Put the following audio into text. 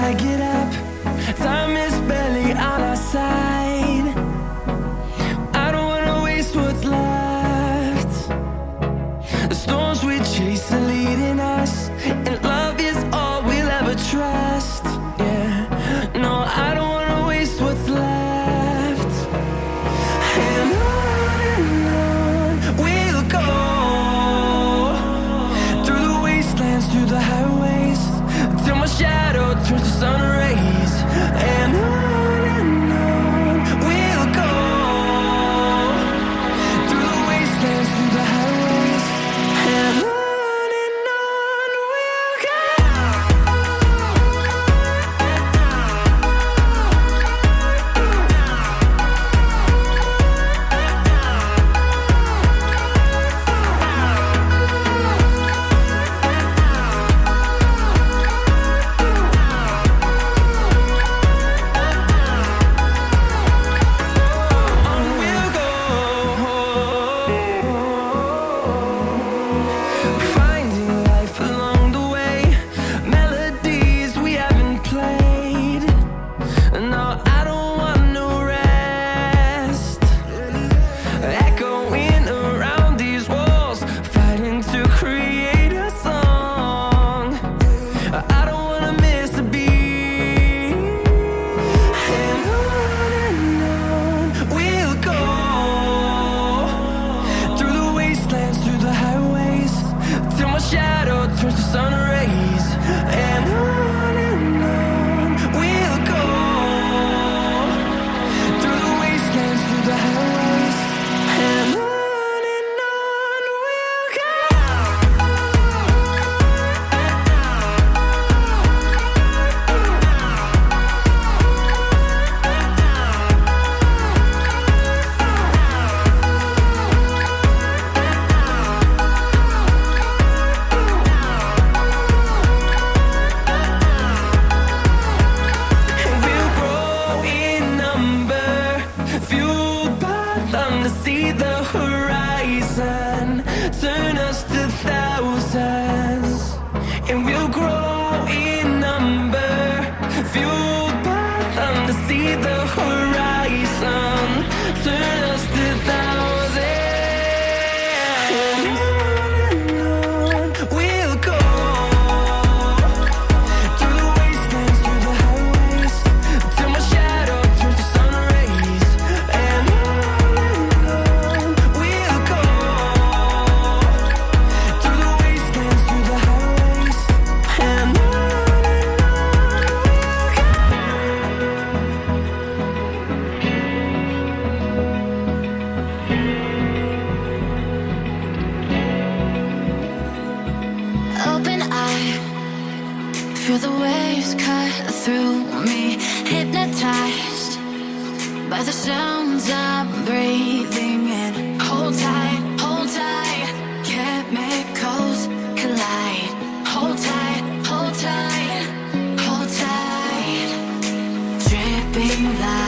gotta get up. Time is barely on our side. I don't wanna waste what's left. The storms we chase are leading us, and love is all we'll ever trust. Yeah, no, I don't wanna waste what's left. And on we'll go, through the wastelands, through the highways, till my shadow turns to sun rays. And on we'll go, through the wastelands, through the highways, and on we'll go. Finding life along the way, melodies we haven't played. No, I don't want no rest. Echoing around these walls, fighting to create a song. I don't wanna miss a beat. And on we'll go, through the wastelands, through the highways, till my shadow turns to sun rays. And on we'll go, through the wastelands, through the highways, and on we'll go. We'll grow in number, fueled by them to see the horizon, turn us to thousands. And we'll grow in number, fueled by them to see the horizon, turn us to thousands. And on we'll go, through the wastelands, through the highways, till my shadow turns to sun rays. And on we'll go, through the wastelands, through the highways, and on we'll go. Open eye, feel the waves cut through me, hypnotized by the sounds I'm breathing in. Hold tight, chemicals collide. Hold tight, hold tight, hold tight. Dripping light.